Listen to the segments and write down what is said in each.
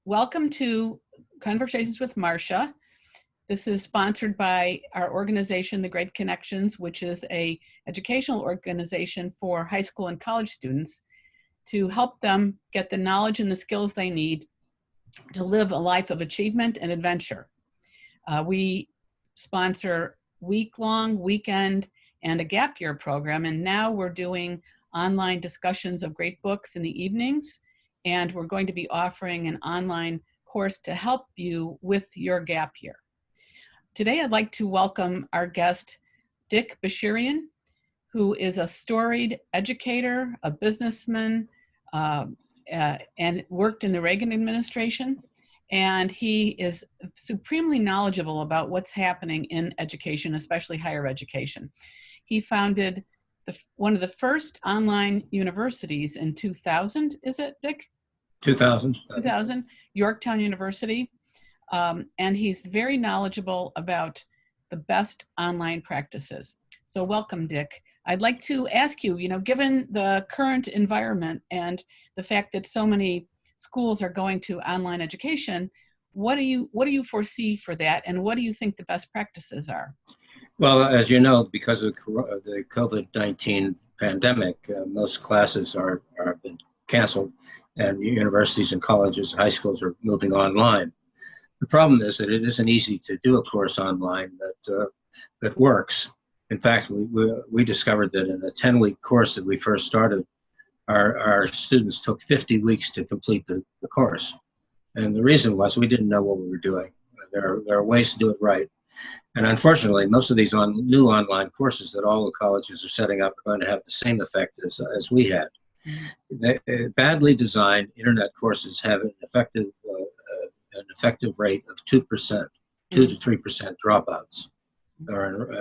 Welcome to Conversations with Marsha. This is sponsored by our organization, The Great Connections, which is an educational organization for high school and college students to help them get the knowledge and the skills they need to live a life of achievement and adventure. We sponsor week-long, weekend, and a gap year program, and now we're doing online discussions of great books in the evenings, and we're going to be offering an online course to help you with your gap year. Today, I'd like to welcome our guest, Dick Bishirjian, who is a storied educator, a businessman, and worked in the Reagan administration. And he is supremely knowledgeable about what's happening in education, especially higher education. He founded one of the first online universities in 2000, is it, Dick? 2000. 2000, Yorktown University. And he's very knowledgeable about the best online practices. So welcome, Dick. I'd like to ask you, given the current environment and the fact that so many schools are going to online education, what do you foresee for that, and what do you think the best practices are? Well, as you know, because of the COVID-19 pandemic, most classes are been canceled, and universities and colleges and high schools are moving online. The problem is that it isn't easy to do a course online that works. In fact, we discovered that in a 10-week course that we first started, our students took 50 weeks to complete the course. And the reason was we didn't know what we were doing. There are ways to do it right. And unfortunately, most of these new online courses that all the colleges are setting up are going to have the same effect as we had. Badly designed internet courses have an effective rate of 2%, 2 to 3% dropouts.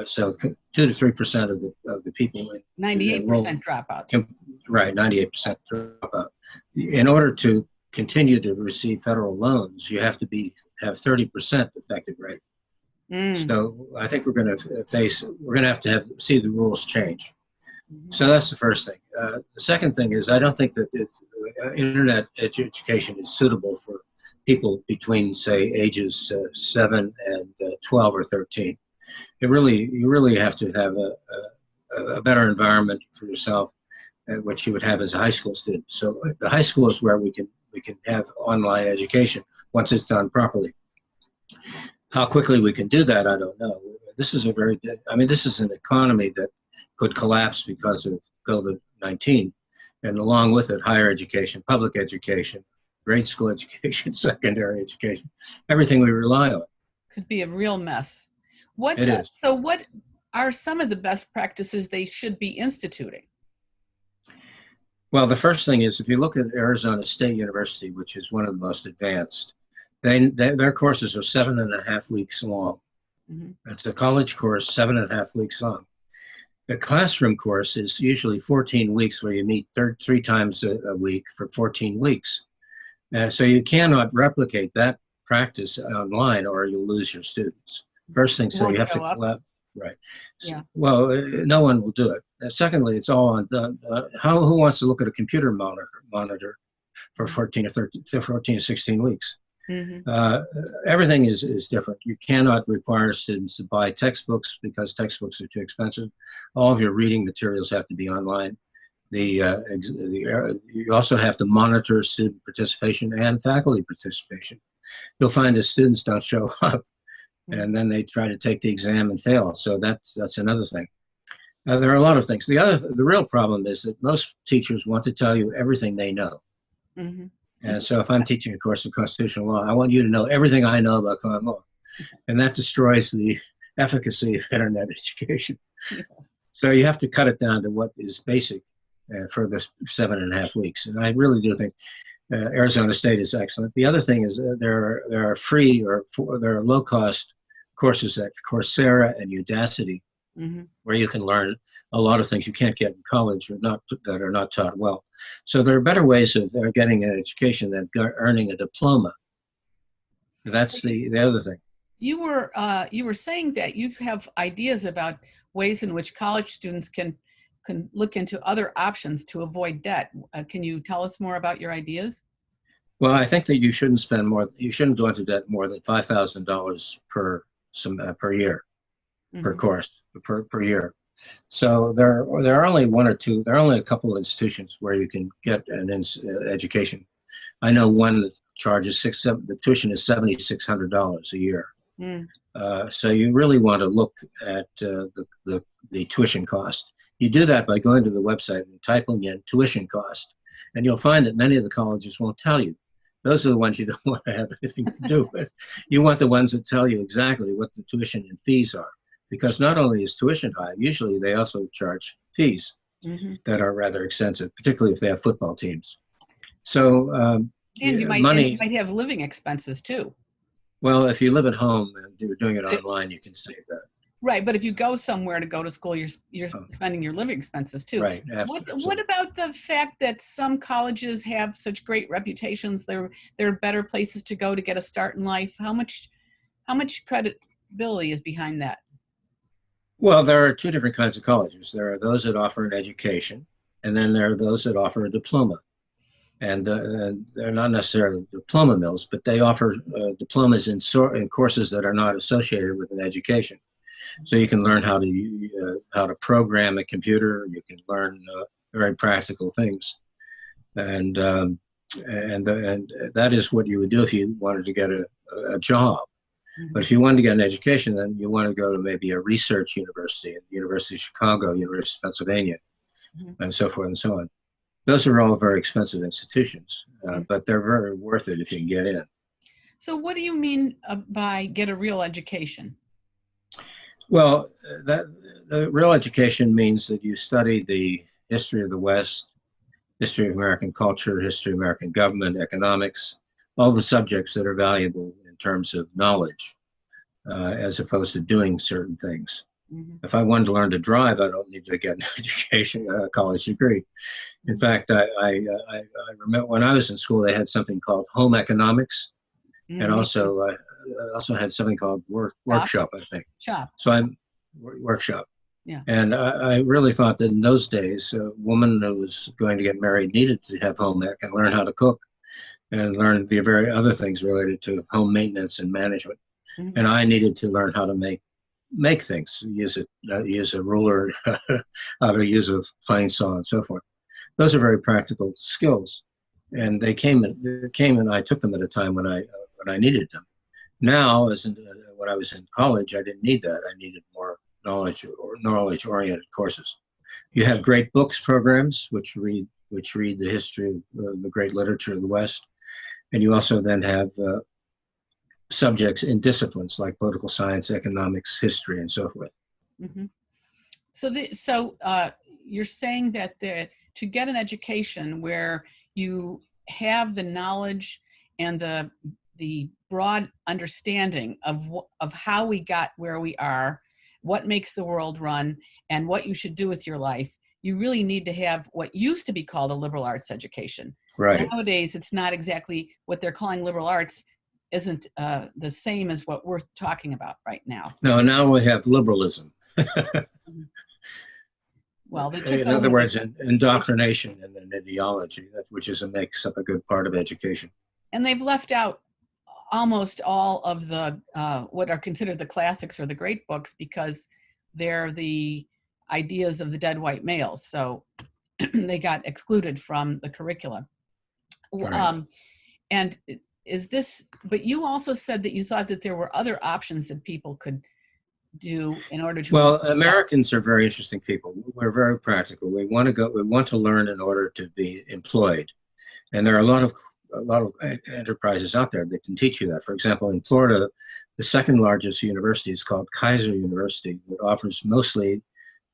So 2 to 3% of the people. 98% dropouts. Right, 98% dropout. In order to continue to receive federal loans, you have to have 30% effective rate. So I think we're going to have to see the rules change. So that's the first thing. The second thing is I don't think that internet education is suitable for people between, say, ages 7 and 12 or 13. You really have to have a better environment for yourself, which you would have as a high school student. So the high school is where we can have online education once it's done properly. How quickly we can do that, I don't know. This is an economy that could collapse because of COVID-19, and along with it, higher education, public education, grade school education, secondary education, everything we rely on. Could be a real mess. It is. So what are some of the best practices they should be instituting? Well, the first thing is, if you look at Arizona State University, which is one of the most advanced, their courses are 7.5 weeks long. It's a college course, 7.5 weeks long. The classroom course is usually 14 weeks, where you meet three times a week for 14 weeks. So you cannot replicate that practice online, or you'll lose your students. First thing, so you have to collab. Right. Yeah. Well, no one will do it. Secondly, it's all on who wants to look at a computer monitor for 14 or 16 weeks? Everything is different. You cannot require students to buy textbooks because textbooks are too expensive. All of your reading materials have to be online. You also have to monitor student participation and faculty participation. You'll find that students don't show up, and then they try to take the exam and fail. So that's another thing. There are a lot of things. The real problem is that most teachers want to tell you everything they know. And so if I'm teaching a course of constitutional law, I want you to know everything I know about common law. And that destroys the efficacy of internet education. So you have to cut it down to what is basic for the 7.5 weeks. And I really do think Arizona State is excellent. The other thing is there are free or there are low-cost courses at Coursera and Udacity, where you can learn a lot of things you can't get in college or that are not taught well. So there are better ways of getting an education than earning a diploma. That's the other thing. You were saying that you have ideas about ways in which college students can look into other options to avoid debt. Can you tell us more about your ideas? Well, I think that you shouldn't spend more. You shouldn't go into debt more than $5,000 per year, per Mm-hmm. course, per year. So there are only one or two. There are only a couple of institutions where you can get an education. I know one that charges the tuition is $7,600 a year. Mm. So you really want to look at the tuition cost. You do that by going to the website and typing in tuition cost, and you'll find that many of the colleges won't tell you. Those are the ones you don't want to have anything to do with. You want the ones that tell you exactly what the tuition and fees are, because not only is tuition high, usually they also charge fees Mm-hmm. that are rather expensive, particularly if they have football teams. So And you money. might have living expenses too. Well, if you live at home and you're doing it online, you can save that. Right, but if you go somewhere to go to school, you're Oh, spending your living expenses too. right. What Absolutely. about the fact that some colleges have such great reputations? They're better places to go to get a start in life. How much credibility is behind that? Well, there are two different kinds of colleges. There are those that offer an education, and then there are those that offer a diploma. And they're not necessarily diploma mills, but they offer diplomas in courses that are not associated with an education. So you can learn how to program a computer. You can learn very practical things, and and that is what you would do if you wanted to get a job. Mm-hmm. But if you wanted to get an education, then you want to go to maybe a research university, the University of Chicago, University of Pennsylvania, Mm-hmm. and so forth and so on. Those are all very expensive institutions, Mm-hmm. but they're very worth it if you can get in. So what do you mean by get a real education? Well, that the real education means that you study the history of the West, history of American culture, history of American government, economics, all the subjects that are valuable in terms of knowledge, as opposed to doing certain things. Mm-hmm. If I wanted to learn to drive, I don't need to get an education, a college degree. In fact, I remember when I was in school, they had something called home economics, and Mm-hmm. also had something called workshop, I think. Shop. So I'm workshop. Yeah. And I really thought that in those days, a woman who was going to get married needed to have home ec and learn how to cook and learn the very other things related to home maintenance and management. Mm-hmm. And I needed to learn how to make things, use a ruler, how to use a plane saw, and so forth. Those are very practical skills, and they came and I took them at a time when I needed them. Now, when I was in college, I didn't need that. I needed more knowledge-oriented courses. You have great books programs which read the history of the great literature of the West, and you also then have subjects in disciplines like political science, economics, history, and so forth. Mm-hmm. So you're saying that to get an education where you have the knowledge and the broad understanding of how we got where we are, what makes the world run, and what you should do with your life, you really need to have what used to be called a liberal arts education. Right. Nowadays, it's not exactly what they're calling liberal arts. Isn't the same as what we're talking about right now. No, now we have liberalism. Well, they took in over other words, indoctrination and an ideology, which makes up a good part of education. And they've left out almost all of the what are considered the classics or the great books because they're the ideas of the dead white males. So they got excluded from the curricula. Right. And but you also said that you thought that there were other options that people could do in order to. Well, Americans are very interesting people. We're very practical. We want to learn in order to be employed. And there are a lot of enterprises out there that can teach you that. For example, in Florida, the second largest university is called Kaiser University. It offers mostly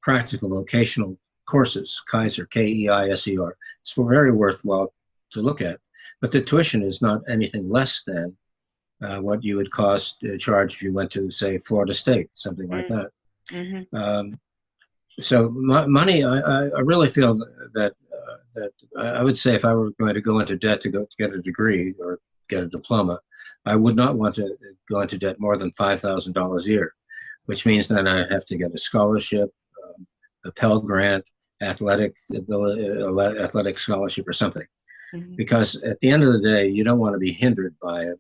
practical vocational courses, Kaiser, Keiser. It's very worthwhile to look at. But the tuition is not anything less than what you would charge if you went to, say, Florida State, something like that. Mm-hmm. So money, I really feel that I would say if I were going to go into debt to get a degree or get a diploma, I would not want to go into debt more than $5,000 a year, which means then I have to get a scholarship, a Pell Grant, athletic scholarship or something. because at the end of the day, you don't want to be hindered by a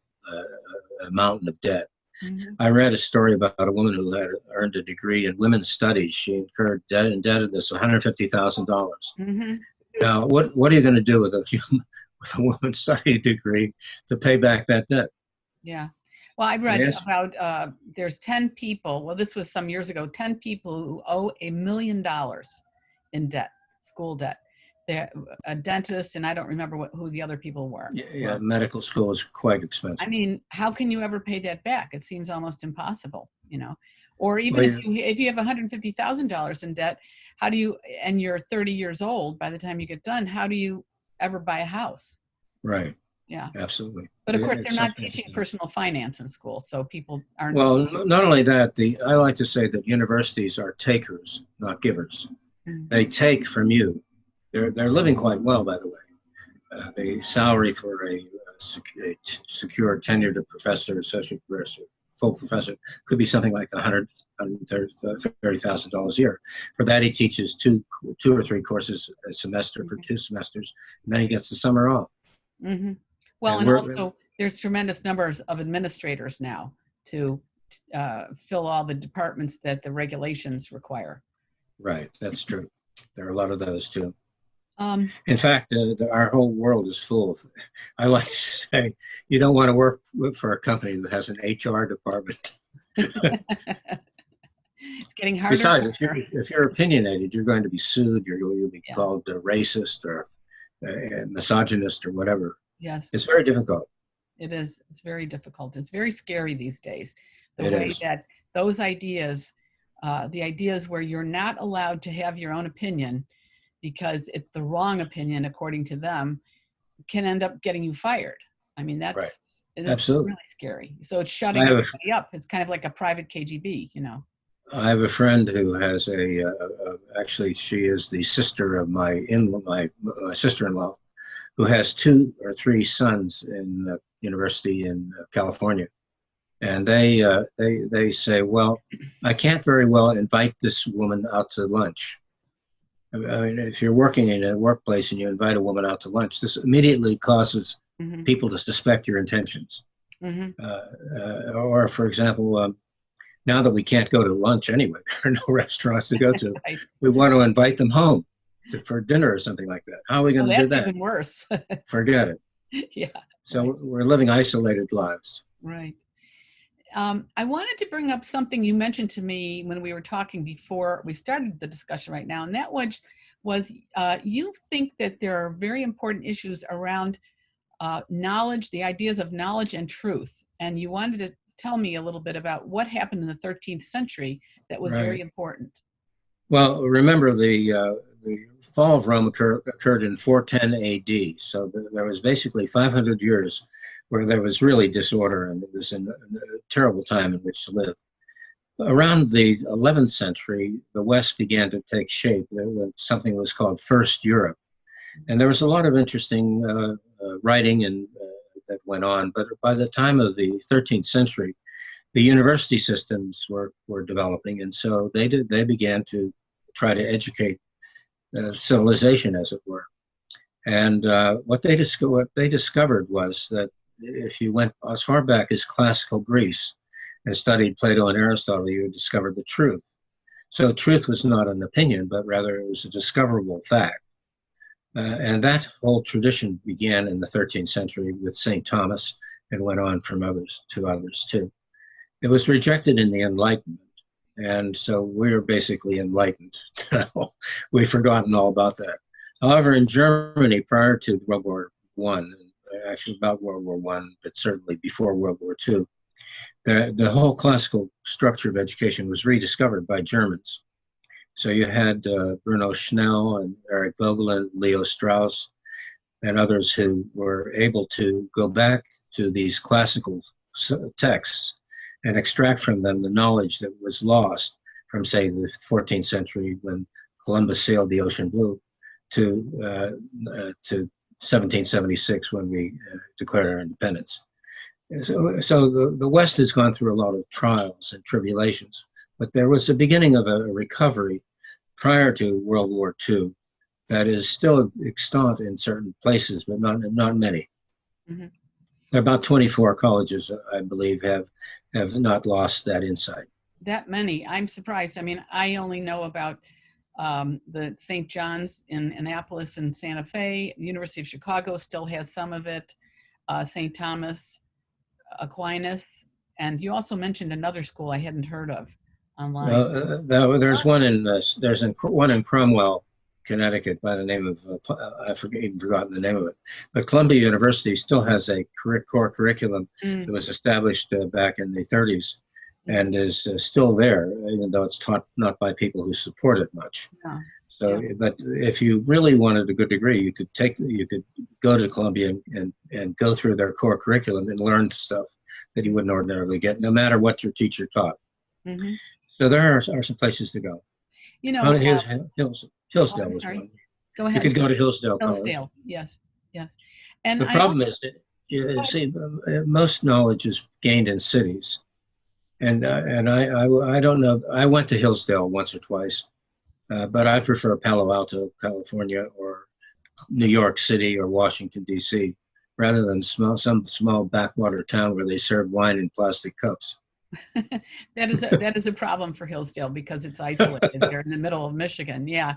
mountain of debt. I read a story about a woman who had earned a degree in women's studies. She incurred indebtedness of $150,000. Now, what are you going to do with a women's study degree to pay back that debt? Yeah. Well, I read about there's 10 people. Well, this was some years ago. 10 people who owe $1 million in debt, school debt. They're a dentist, and I don't remember who the other people were. Yeah, medical school is quite expensive. I mean, how can you ever pay that back? It seems almost impossible, you know. Or even if you have $150,000 in debt, how do you? And you're 30 years old by the time you get done. How do you ever buy a house? Right. Yeah. Absolutely. But of course, they're not teaching personal finance in school, so people aren't. Well, not only that, I like to say that universities are takers, not givers. They take from you. They're living quite well, by the way. The salary for a secure tenured professor, associate professor, full professor, could be something like $130,000 a year. For that, he teaches two or three courses a semester for 2 semesters, and then he gets the summer off. Well, and also there's tremendous numbers of administrators now to fill all the departments that the regulations require. Right, that's true. There are a lot of those too. In fact, our whole world is full of, I like to say, you don't want to work for a company that has an HR department. It's getting harder. Besides, if you're opinionated, you're going to be sued. You'll be called a racist or a misogynist or whatever. Yes. It's very difficult. It is. It's very difficult. It's very scary these days. The way that those ideas, the ideas where you're not allowed to have your own opinion because it's the wrong opinion according to them, can end up getting you fired. I mean, that's absolutely really scary. So it's shutting everybody up. It's kind of like a private KGB, you know. I have a friend who has actually, she is the sister of my sister-in-law, who has 2 or 3 sons in the university in California. And they say, well, I can't very well invite this woman out to lunch. I mean, if you're working in a workplace and you invite a woman out to lunch, this immediately causes people to suspect your intentions. Or, for example, now that we can't go to lunch anyway, there are no restaurants to go to, we want to invite them home for dinner or something like that. How are we going to do that? That's even worse. Forget it. Yeah. So we're living isolated lives. Right. I wanted to bring up something you mentioned to me when we were talking before we started the discussion right now, and that was you think that there are very important issues around knowledge, the ideas of knowledge and truth, and you wanted to tell me a little bit about what happened in the 13th century that was very important. Well, remember the fall of Rome occurred in 410 AD, so there was basically 500 years where there was really disorder, and it was a terrible time in which to live. Around the 11th century, the West began to take shape. There was something that was called First Europe, and there was a lot of interesting writing that went on. But by the time of the 13th century, the university systems were developing, and so they began to try to educate civilization, as it were. And what they discovered was that if you went as far back as classical Greece and studied Plato and Aristotle, you discovered the truth. So truth was not an opinion, but rather it was a discoverable fact. And that whole tradition began in the 13th century with St. Thomas and went on from others too. It was rejected in the Enlightenment. And so we're basically enlightened now. We've forgotten all about that. However, in Germany, prior to World War I, actually about World War I, but certainly before World War II, the whole classical structure of education was rediscovered by Germans. So you had Bruno Schnell and Eric Vogelin, Leo Strauss, and others who were able to go back to these classical texts and extract from them the knowledge that was lost from, say, the 14th century when Columbus sailed the ocean blue to 1776 when we declared our independence. So the West has gone through a lot of trials and tribulations, but there was the beginning of a recovery prior to World War II that is still extant in certain places, but not many. Mm-hmm. There are about 24 colleges, I believe, have not lost that insight. That many. I'm surprised. I mean, I only know about the St. John's in Annapolis and Santa Fe. University of Chicago still has some of it. St. Thomas Aquinas. And you also mentioned another school I hadn't heard of online. There's one one in Cromwell, Connecticut, by the name of even forgotten the name of it. But Columbia University still has a core curriculum that was established back in the 30s, and is still there, even though it's taught not by people who support it much. Yeah. So, but if you really wanted a good degree, you could go to Columbia and go through their core curriculum and learn stuff that you wouldn't ordinarily get, no matter what your teacher taught. Mm-hmm. So there are some places to go. You know, Hillsdale was one. Go ahead. You could go to Hillsdale College. Hillsdale, yes. And the problem is that see, most knowledge is gained in cities, and I don't know. I went to Hillsdale once or twice, but I prefer Palo Alto, California, or New York City or Washington D.C. rather than some small backwater town where they serve wine in plastic cups. that is a problem for Hillsdale because it's isolated. They're in the middle of Michigan. Yeah.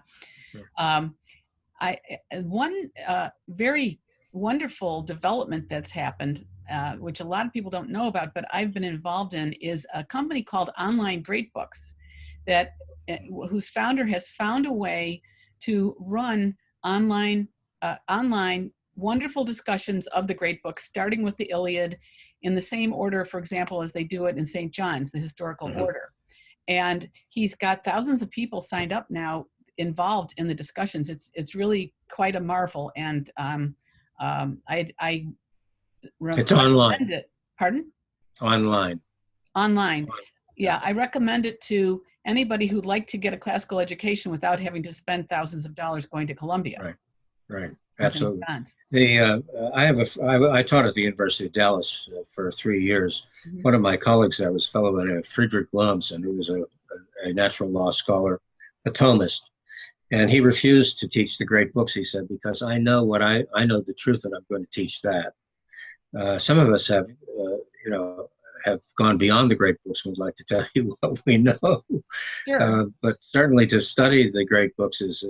One very wonderful development that's happened, which a lot of people don't know about, but I've been involved in, is a company called Online Greatbooks, whose founder has found a way to run online wonderful discussions of the great books, starting with the Iliad in the same order, for example, as they do it in St. John's, the historical order. And he's got thousands of people signed up now, involved in the discussions. It's really quite a marvel. And it's online. It. Pardon? Online. Yeah, I recommend it to anybody who'd like to get a classical education without having to spend thousands of dollars going to Columbia. Right. Absolutely. I taught at the University of Dallas for 3 years. Mm-hmm. One of my colleagues there was a fellow named Friedrich Blumsen, who was a natural law scholar, a Thomist. And he refused to teach the great books, he said, because I know the truth and I'm going to teach that. Some of us have gone beyond the great books and would like to tell you what we know. Sure. But certainly to study the great books is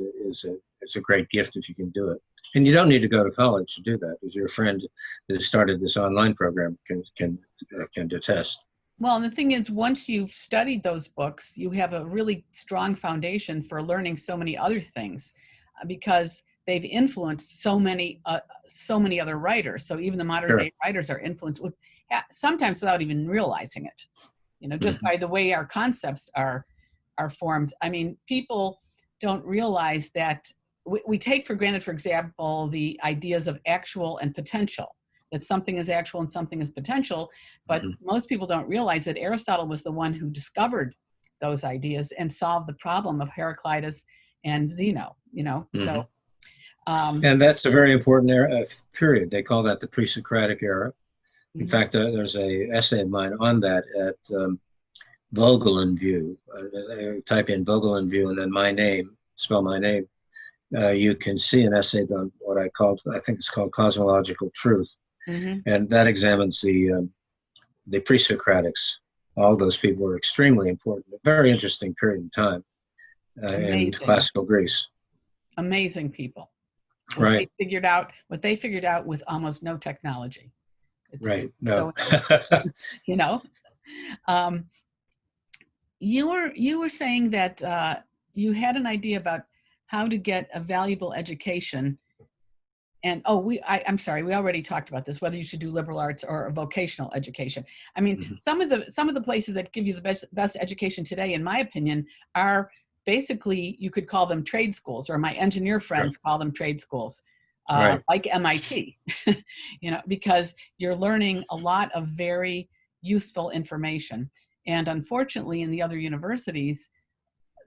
a great gift if you can do it. And you don't need to go to college to do that, as your friend who started this online program can attest. Well, and the thing is, once you've studied those books, you have a really strong foundation for learning so many other things, because they've influenced so many other writers. So even the modern day writers are influenced sometimes without even realizing it. Just by the way our concepts are formed. I mean, people don't realize that we take for granted, for example, the ideas of actual and potential, that something is actual and something is potential, but most people don't realize that Aristotle was the one who discovered those ideas and solved the problem of Heraclitus and Zeno, so. And that's a very important period. They call that the PreSocratic Era. In fact, there's an essay of mine on that at Vogel & View. Type in Vogel & View and then my name, spell my name. You can see an essay on what I think it's called Cosmological Truth. And that examines the pre-Socratics. All those people were extremely important. A very interesting period of time in classical Greece. Amazing people. Right. What they figured out with almost no technology. Right. No. You were saying that you had an idea about how to get a valuable education. And I'm sorry, we already talked about this, whether you should do liberal arts or a vocational education. I mean, some of the places that give you the best education today, in my opinion, are basically, you could call them trade schools, or my engineer friends call them trade schools, like MIT, because you're learning a lot of very useful information. And unfortunately, in the other universities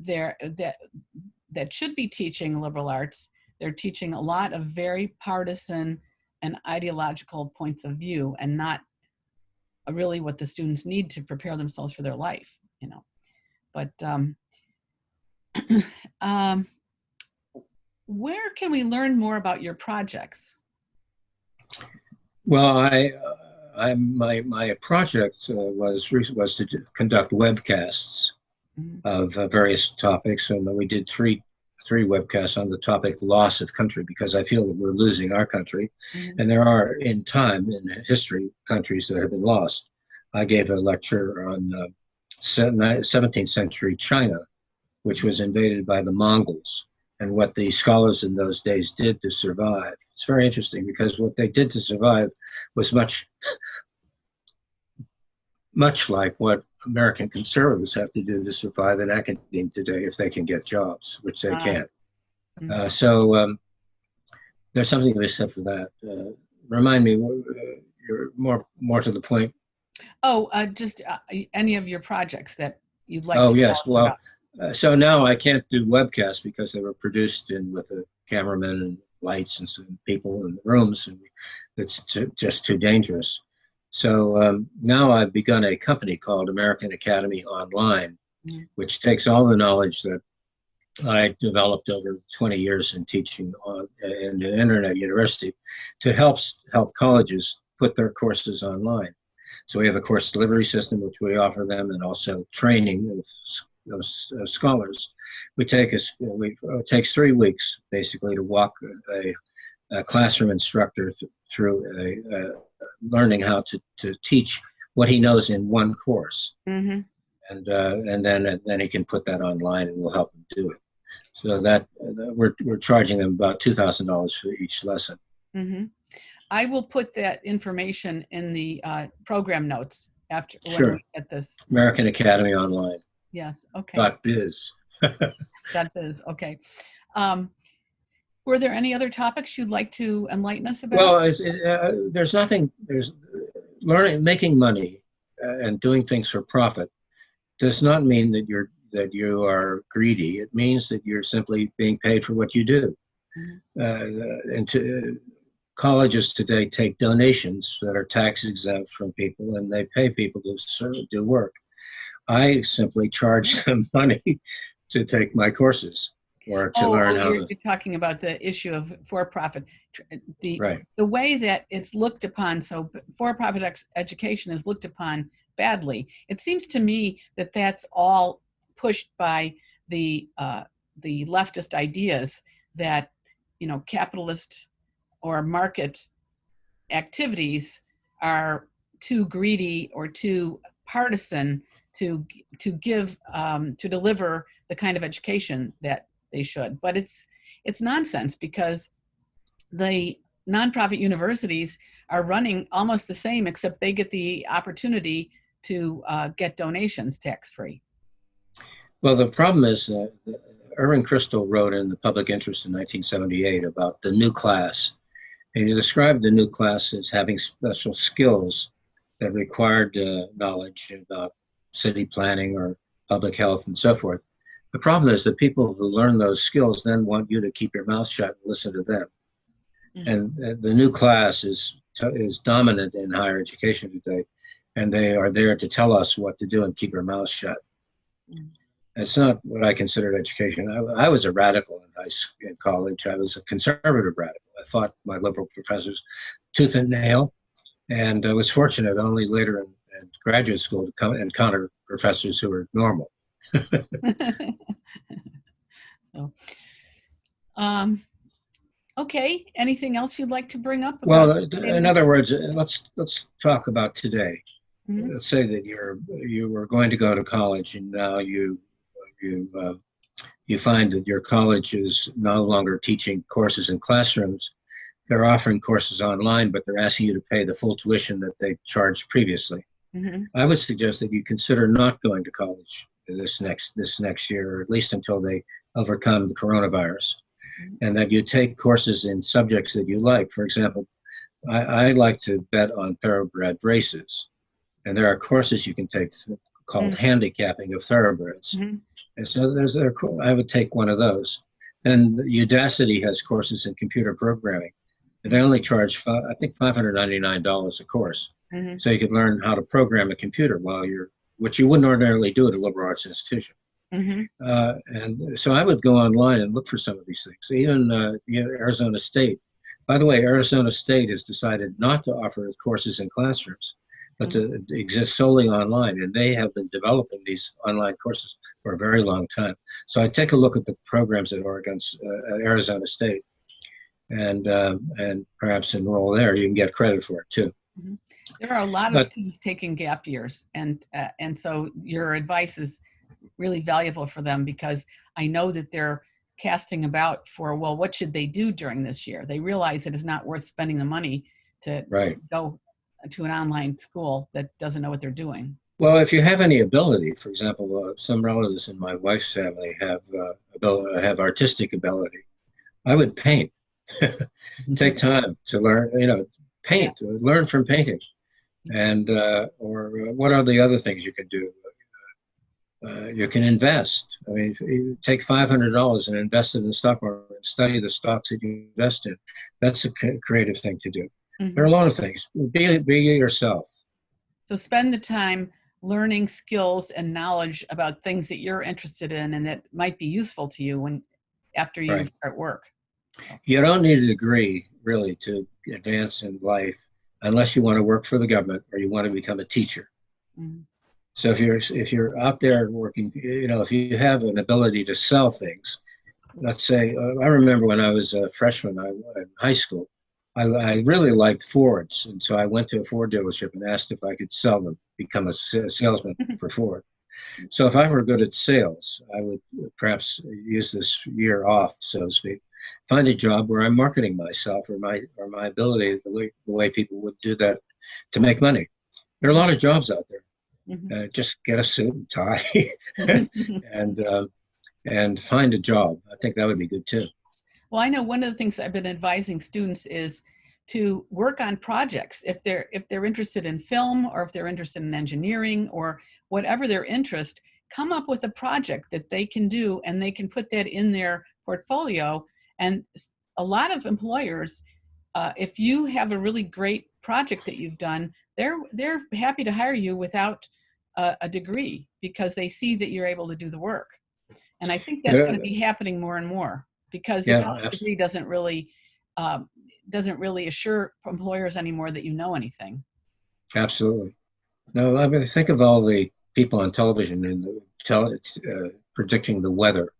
that should be teaching liberal arts, they're teaching a lot of very partisan and ideological points of view, and not really what the students need to prepare themselves for their life, But Where can we learn more about your projects? Well, my project was to conduct webcasts Mhm. of various topics, and we did three webcasts on the topic loss of country, because I feel that we're losing our country, Mhm. and there are in history countries that have been lost. I gave a lecture on 17th century China, which was invaded by the Mongols, and what the scholars in those days did to survive. It's very interesting, because what they did to survive was much like what American conservatives have to do to survive in academia today if they can get jobs, which they Ah, can't. mhm. So there's something to be said for that. Remind me, you're more to the point. Oh, just any of your projects that you'd like Oh to tell yes, us about. well, so now I can't do webcasts because they were produced with a cameraman and lights and some people in the rooms, and it's just too dangerous. So now I've begun a company called American Academy Online, Mhm. which takes all the knowledge that I developed over 20 years in teaching in an internet university to help colleges put their courses online. So we have a course delivery system which we offer them, and also training of scholars. It takes 3 weeks basically to walk a classroom instructor through learning how to teach what he knows in one course, Mhm. and then he can put that online, and we'll help him do it. So that we're charging them about $2,000 for each lesson. Mhm. I will put that information in the program notes after when Sure. we get this. American Academy Online Yes. Okay. .biz. That is okay. Um, were there any other topics you'd like to enlighten us about? Well, there's nothing. There's making money and doing things for profit does not mean that you are greedy. It means that you're simply being paid for what you do. Mhm. And colleges today take donations that are tax exempt from people, and they pay people to do work. I simply charge them money to take my courses or to learn how to. You're talking about the issue of for-profit. The Right. the way that it's looked upon, so for-profit education is looked upon badly. It seems to me that that's all pushed by the leftist ideas that capitalist or market activities are too greedy or too partisan to give to deliver the kind of education that they should. But it's nonsense, because the nonprofit universities are running almost the same, except they get the opportunity to get donations tax-free. Well, the problem is Irving Kristol wrote in The Public Interest in 1978 about the new class. And he described the new class as having special skills that required knowledge about city planning or public health and so forth. The problem is that people who learn those skills then want you to keep your mouth shut and listen to them. Mhm. And the new class is dominant in higher education today, and they are there to tell us what to do and keep our mouths shut. Mhm. It's not what I considered education. I was a radical in college. I was a conservative radical. I fought my liberal professors tooth and nail, and I was fortunate only later in graduate school to encounter professors who were normal. So, um, okay. Anything else you'd like to bring up about? Well, in other words, let's talk about today. Mhm. Let's say that you were going to go to college, and now you you find that your college is no longer teaching courses in classrooms. They're offering courses online, but they're asking you to pay the full tuition that they charged previously. Mhm. I would suggest that you consider not going to college this next year, or at least until they overcome the coronavirus, Mhm. and that you take courses in subjects that you like. For example, I like to bet on thoroughbred races, and there are courses you can take called Mhm. handicapping of thoroughbreds. Mhm. And so I would take one of those. And Udacity has courses in computer programming. They only charge, I think, $599 a course. Mhm. So you could learn how to program a computer which you wouldn't ordinarily do at a liberal arts institution. And so I would go online and look for some of these things. Even Arizona State. By the way, Arizona State has decided not to offer courses in classrooms, but to exist solely online. And they have been developing these online courses for a very long time. So I take a look at the programs at Arizona State, and perhaps enroll there. You can get credit for it too. There are a lot of students taking gap years, and so your advice is really valuable for them, because I know that they're casting about for, well, what should they do during this year? They realize it is not worth spending the money to go to an online school that doesn't know what they're doing. Well, if you have any ability, for example, some relatives in my wife's family have artistic ability. I would paint. Take time to learn, paint, learn from painting. And, or what are the other things you can do? You can invest. I mean, if you take $500 and invest it in the stock market and study the stocks that you invest in, that's a creative thing to do. There are a lot of things. Be yourself. So spend the time learning skills and knowledge about things that you're interested in and that might be useful to you after you start work. You don't need a degree, really, to advance in life unless you want to work for the government or you want to become a teacher. So if you're out there working, if you have an ability to sell things, let's say, I remember when I was a freshman in high school, I really liked Fords. And so I went to a Ford dealership and asked if I could sell them, become a salesman for Ford. So if I were good at sales, I would perhaps use this year off, so to speak, find a job where I'm marketing myself or my ability, the way people would do that to make money. There are a lot of jobs out there. Just get a suit and tie and find a job. I think that would be good too. Well, I know one of the things I've been advising students is to work on projects. If they're interested in film, or if they're interested in engineering, or whatever their interest, come up with a project that they can do, and they can put that in their portfolio. And a lot of employers, if you have a really great project that you've done, they're happy to hire you without a degree, because they see that you're able to do the work. And I think that's going to be happening more and more, because the college degree doesn't really assure employers anymore that you know anything. Absolutely. No, I mean, think of all the people on television and predicting the weather.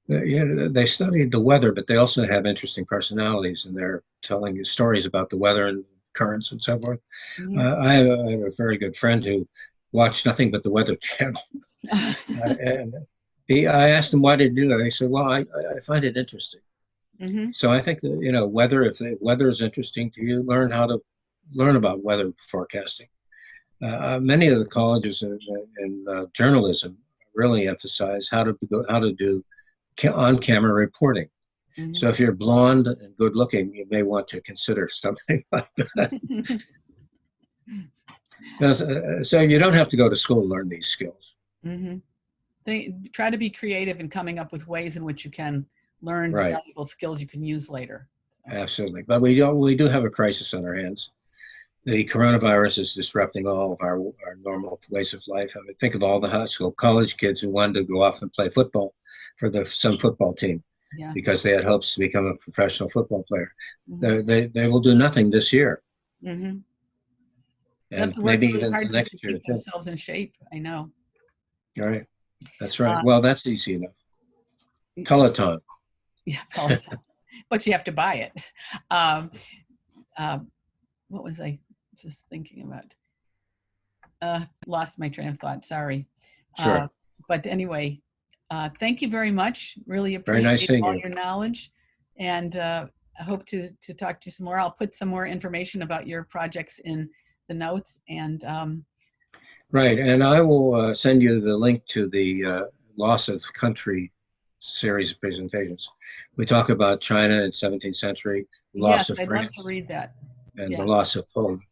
They studied the weather, but they also have interesting personalities, and they're telling you stories about the weather and currents and so forth. I have a very good friend who watched nothing but the Weather Channel. And I asked him, why did you do that? He said, well, I find it interesting. So I think that, weather, if the weather is interesting to you, learn about weather forecasting. Many of the colleges in journalism really emphasize how to do on-camera reporting. So if you're blonde and good looking, you may want to consider something like that. So you don't have to go to school to learn these skills. They try to be creative in coming up with ways in which you can learn valuable skills you can use later. So. Absolutely. But we do have a crisis on our hands. The coronavirus is disrupting all of our normal ways of life. I mean, think of all the high school, college kids who wanted to go off and play football for some football team because they had hopes to become a professional football player. They will do nothing this year. And maybe even next year. Keep themselves in shape. I know. All right. That's right. Well, that's easy enough. Peloton. Yeah, Peloton. But you have to buy it. What was I just thinking about? Lost my train of thought. Sorry. Sure. But anyway, thank you very much. Really appreciate all your knowledge. And I hope to talk to you some more. I'll put some more information about your projects in the notes. And right. And I will send you the link to the Loss of Country series of presentations. We talk about China in 17th century, loss of France. I'd love to read that. And the loss of Poland.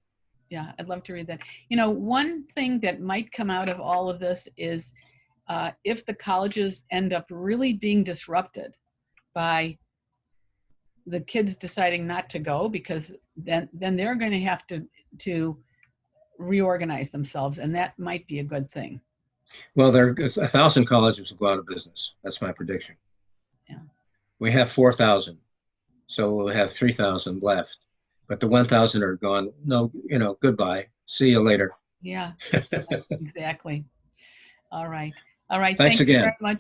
Yeah, I'd love to read that. One thing that might come out of all of this is if the colleges end up really being disrupted by the kids deciding not to go, because then they're going to have to reorganize themselves, and that might be a good thing. Well, there 1,000 colleges will go out of business. That's my prediction. Yeah. We have 4,000, so we'll have 3,000 left. But the 1,000 are gone. No, goodbye. See you later. Yeah, exactly. All right. All right. Thanks Thank you again. very much.